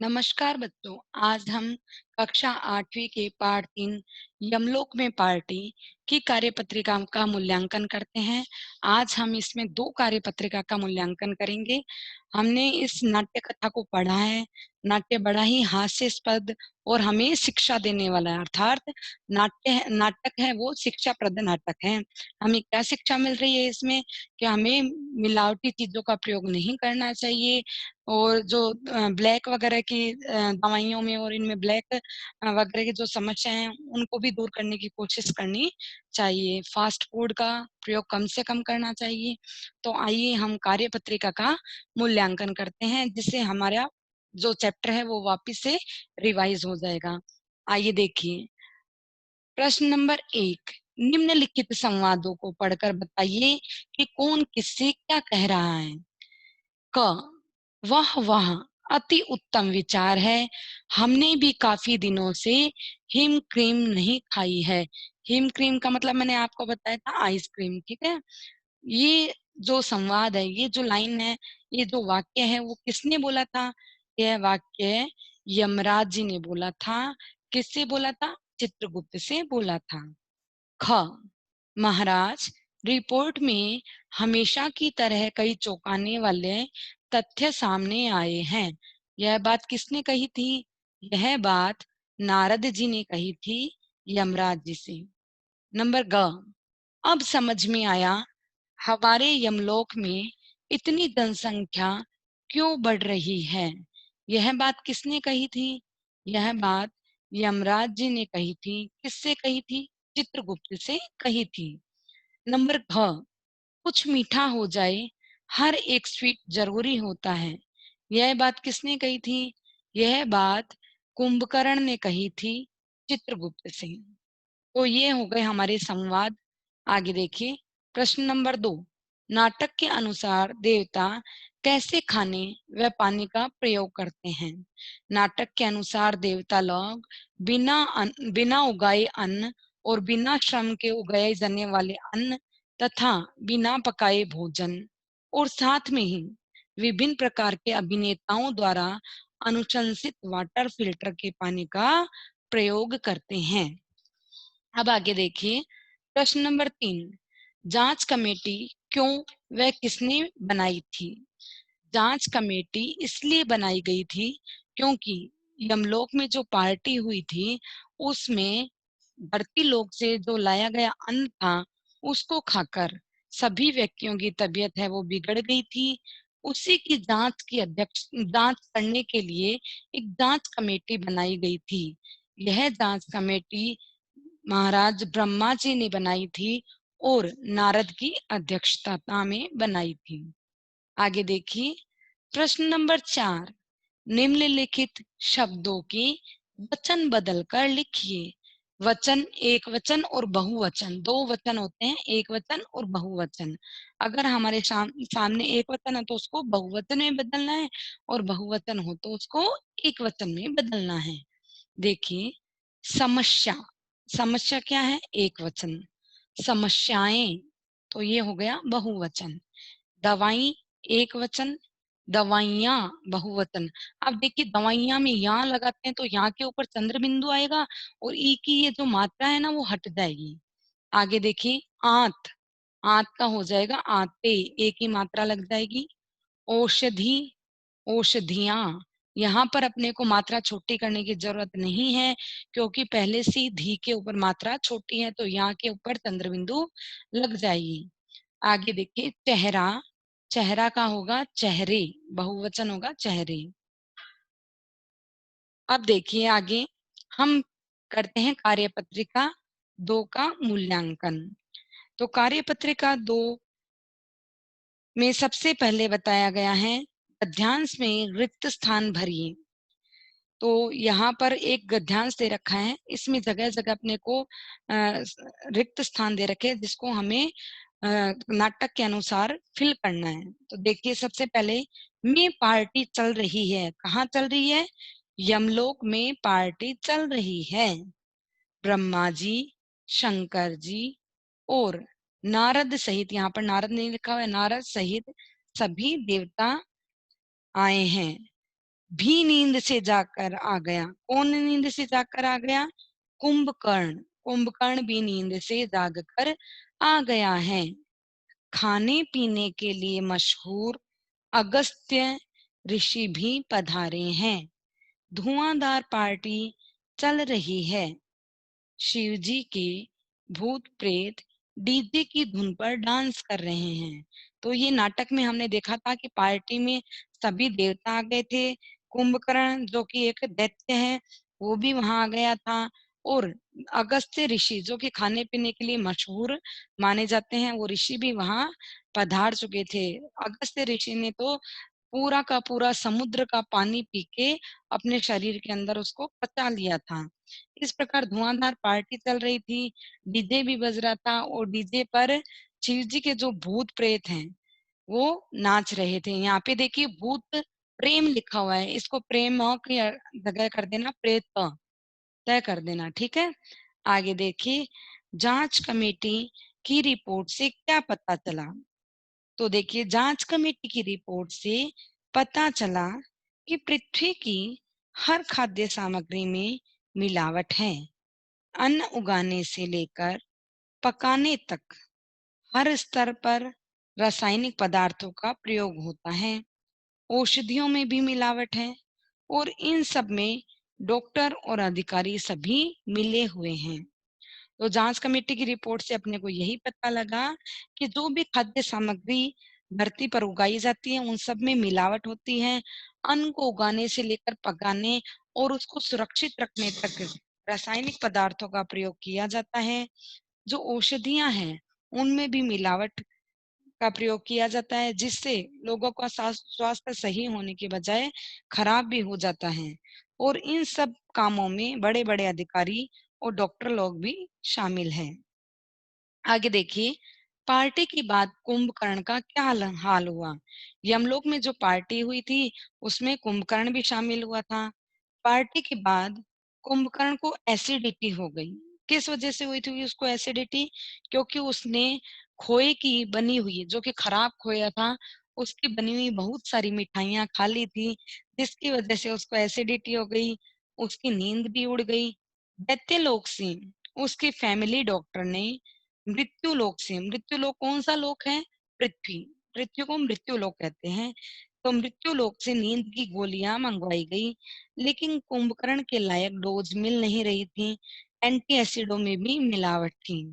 नमस्कार बच्चों। आज हम कक्षा 8वीं के पाठ 3 यमलोक में पार्टी की कार्यपत्रिका का मूल्यांकन करते हैं। आज हम इसमें 2 कार्यपत्रिका का मूल्यांकन करेंगे। हमने इस नाट्य कथा को पढ़ा है। नाट्य बड़ा ही हास्यास्पद और हमें शिक्षा देने वाला है, अर्थात नाटक है वो शिक्षाप्रद नाटक है। हमें क्या शिक्षा मिल रही है इसमें कि हमें मिलावटी चीज़ों का प्रयोग नहीं करना चाहिए और जो ब्लैक वगैरह की दवाइयों में और इनमें ब्लैक वगैरह की जो समस्या है उनको भी दूर करने की कोशिश करनी चाहिए। फास्ट फूड का प्रयोग कम से कम करना चाहिए। तो आइए हम कार्यपत्रिका का मूल्यांकन करते हैं, जिससे हमारा जो चैप्टर है वो वापस से रिवाइज हो जाएगा। आइए देखिए, प्रश्न नंबर 1, निम्नलिखित संवादों को पढ़कर बताइए कि कौन किससे क्या कह रहा है। क, वाह अति उत्तम विचार है। हमने भी काफी दिनों से हिम क्रीम नहीं खाई है। हिम क्रीम का मतलब मैंने आपको बताया था आइसक्रीम, ठीक है। ये जो संवाद है, ये जो लाइन है, ये जो वाक्य है वो किसने बोला था? यह वाक्य यमराज जी ने बोला था। किससे बोला था? चित्रगुप्त से बोला था। ख, महाराज, रिपोर्ट में हमेशा की तरह कई चौंकाने वाले तथ्य सामने आए हैं। यह बात किसने कही थी? यह बात नारद जी ने कही थी यमराज जी से। नंबर ग, अब समझ में आया हमारे यमलोक में इतनी जनसंख्या क्यों बढ़ रही है। यह बात किसने कही थी? यह बात यमराज जी ने कही थी। किससे कही थी? चित्रगुप्त से कही थी। नंबर घ, कुछ मीठा हो जाए, हर एक स्वीट जरूरी होता है। यह बात किसने कही थी? यह बात कुंभकर्ण ने कही थी चित्रगुप्त से। तो ये हो गए हमारे संवाद। आगे देखिए, प्रश्न नंबर 2, नाटक के अनुसार देवता कैसे खाने व पानी का प्रयोग करते हैं। नाटक के अनुसार देवता लोग बिना उगाए अन्न और बिना श्रम के उगाए जाने वाले अन्न तथा बिना पकाए भोजन और साथ में ही विभिन्न प्रकार के अभिनेताओं द्वारा अनुशंसित वाटर फिल्टर के पानी का प्रयोग करते हैं। अब आगे देखिए, प्रश्न नंबर 3, जांच कमेटी क्यों व किसने बनाई थी। जांच कमेटी इसलिए बनाई गई थी क्योंकि यमलोक में जो पार्टी हुई थी उसमें धरती लोक से जो लाया गया अन्न था उसको खाकर सभी व्यक्तियों की तबीयत है वो बिगड़ गई थी। उसी की जांच करने के लिए एक जांच कमेटी बनाई गई थी। यह जांच कमेटी महाराज ब्रह्मा जी ने बनाई थी और नारद की अध्यक्षता में बनाई थी। आगे देखिए, प्रश्न नंबर 4, निम्नलिखित शब्दों के वचन बदलकर लिखिए। वचन एक वचन और बहुवचन, दो वचन होते हैं, एक वचन और बहुवचन। अगर हमारे सामने एक वचन है तो उसको बहुवचन में बदलना है और बहुवचन हो तो उसको एक वचन में बदलना है। देखिए, समस्या, समस्या क्या है? एक वचन। समस्याएं, तो ये हो गया बहुवचन। दवाई एक वचन, दवाइयां बहुवचन। अब देखिए, दवाइयां में यहाँ लगाते हैं तो यहाँ के ऊपर चंद्र बिंदु आएगा और ई की ये जो मात्रा है ना वो हट जाएगी। आगे देखिए, आंत, आंत का हो जाएगा आते, एक ही मात्रा लग जाएगी। औषधि, औषधियां, यहाँ पर अपने को मात्रा छोटी करने की जरूरत नहीं है क्योंकि पहले से ही धी के ऊपर मात्रा छोटी है तो यहाँ के ऊपर चंद्र बिंदु लग जाएगी। आगे देखिए, चेहरा, चेहरा का होगा चेहरे, बहुवचन होगा चेहरे। अब देखिए आगे हम करते हैं कार्यपत्रिका 2 का मूल्यांकन। तो कार्यपत्रिका 2 में सबसे पहले बताया गया है गद्यांश में रिक्त स्थान भरिए। तो यहाँ पर एक गद्यांश दे रखा है, इसमें जगह जगह अपने को रिक्त स्थान दे रखे हैं जिसको हमें नाटक के अनुसार फिल करना है। तो देखिए, सबसे पहले में पार्टी चल रही है। कहाँ चल रही है? यमलोक में पार्टी चल रही है। ब्रह्मा जी, शंकर जी और नारद सहित, यहाँ पर नारद नहीं लिखा हुआ है, नारद सहित सभी देवता आए हैं। भी नींद से जाकर आ गया। कौन नींद से जाकर आ गया? कुंभकर्ण। कुंभकर्ण भी नींद से जागकर आ गया है। खाने पीने के लिए मशहूर अगस्त्य ऋषि भी पधारे हैं। धुआंधार पार्टी चल रही है। शिव जी के भूत प्रेत डीजे की धुन पर डांस कर रहे हैं। तो ये नाटक में हमने देखा था कि पार्टी में सभी देवता आ गए थे। कुंभकर्ण जो कि एक दैत्य है वो भी वहां आ गया था, और अगस्त्य ऋषि जो कि खाने पीने के लिए मशहूर माने जाते हैं वो ऋषि भी वहां पधार चुके थे। अगस्त्य ऋषि ने तो पूरा का पूरा समुद्र का पानी पी के अपने शरीर के अंदर उसको पचा लिया था। इस प्रकार धुआंधार पार्टी चल रही थी, डीजे भी बज रहा था, और डीजे पर शिव जी के जो भूत प्रेत हैं वो नाच रहे थे। यहाँ पे देखिए भूत प्रेम लिखा हुआ है, इसको प्रेम की जगह कर देना प्रेत तय कर देना, ठीक है। आगे देखिए, जांच कमेटी की रिपोर्ट से क्या पता चला? तो देखिए जांच कमेटी की रिपोर्ट से पता चला कि पृथ्वी की हर खाद्य सामग्री में मिलावट है। अन्न उगाने से लेकर पकाने तक हर स्तर पर रासायनिक पदार्थों का प्रयोग होता है। औषधियों में भी मिलावट है, और इन सब में डॉक्टर और अधिकारी सभी मिले हुए हैं। तो जांच कमेटी की रिपोर्ट से अपने को यही पता लगा कि जो भी खाद्य सामग्री धरती पर उगाई जाती है उन सब में मिलावट होती है। अन्न को उगाने से लेकर पकाने और उसको सुरक्षित रखने तक रासायनिक पदार्थों का प्रयोग किया जाता है। जो औषधियां हैं उनमें भी मिलावट का प्रयोग किया जाता है, जिससे लोगों का स्वास्थ्य सही होने के बजाय खराब भी हो जाता है। और इन सब कामों में बड़े बड़े अधिकारी और डॉक्टर लोग भी शामिल हैं। आगे देखिए, पार्टी के बाद कुंभकर्ण का क्या हाल हुआ? यमलोक में जो पार्टी हुई थी उसमें कुंभकर्ण भी शामिल हुआ था। पार्टी के बाद कुंभकर्ण को एसिडिटी हो गई। किस वजह से हुई थी उसको एसिडिटी? क्योंकि उसने खोए की बनी हुई, जो कि खराब खोया था, उसकी बनी हुई बहुत सारी मिठाइयां खा ली थी, जिसकी वजह से उसको एसिडिटी हो गई। उसकी नींद भी उड़ गई। दैत्य लोक से उसकी फैमिली डॉक्टर ने मृत्यु लोक से, मृत्यु लोक कौन सा लोक है? पृथ्वी। पृथ्वी को मृत्यु लोक कहते हैं। तो मृत्यु लोक से नींद की गोलियां मंगवाई गई, लेकिन कुंभकर्ण के लायक डोज मिल नहीं रही थी। एंटी एसिडों में भी मिलावट थी।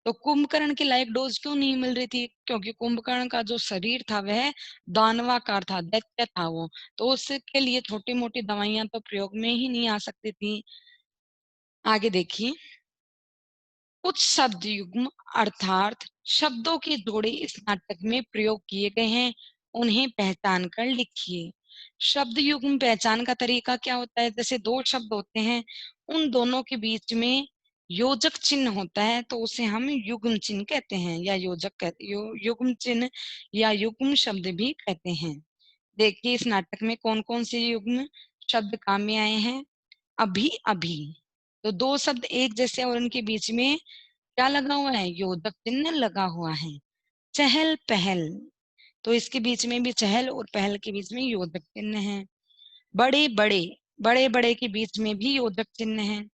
तो कुंभकर्ण के लायक डोज क्यों नहीं मिल रही थी? क्योंकि कुंभकर्ण का जो शरीर था वह दानवाकार था, दैत्य था वो, तो उसके लिए छोटी मोटी दवाइयां तो प्रयोग में ही नहीं आ सकती थी। आगे देखिए, कुछ शब्द युग्म अर्थात शब्दों के जोड़े इस नाटक में प्रयोग किए गए हैं, उन्हें पहचान कर लिखिए। शब्द युग्म पहचान का तरीका क्या होता है? जैसे दो शब्द होते हैं, उन दोनों के बीच में योजक चिन्ह होता है तो उसे हम युग्म चिन्ह कहते हैं, या युग्म चिन्ह या युग्म शब्द भी कहते हैं। देखिए इस नाटक में कौन कौन से युग्म शब्द काम में आए हैं। अभी अभी, तो दो शब्द एक जैसे और उनके बीच में क्या लगा हुआ है? योजक चिन्ह लगा हुआ है। चहल पहल, तो इसके बीच में भी चहल और पहल के बीच में योजक चिन्ह है। बड़े बड़े, बड़े बड़े के बीच में भी योजक चिन्ह है।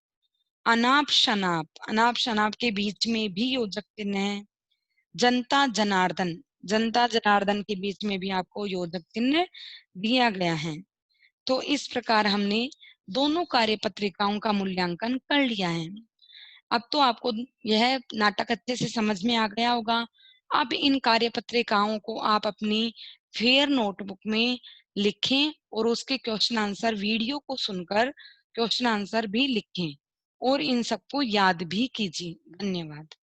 अनाप शनाप, अनाप शनाप के बीच में भी योजक चिन्ह है। जनता जनार्दन, जनता जनार्दन के बीच में भी आपको योजक चिन्ह दिया गया है। तो इस प्रकार हमने दोनों कार्य पत्रिकाओं का मूल्यांकन कर लिया है। अब तो आपको यह नाटक अच्छे से समझ में आ गया होगा। अब इन कार्य पत्रिकाओं को आप अपनी फेयर नोटबुक में लिखें और उसके क्वेश्चन आंसर वीडियो को सुनकर क्वेश्चन आंसर भी लिखें और इन सबको याद भी कीजिए। धन्यवाद।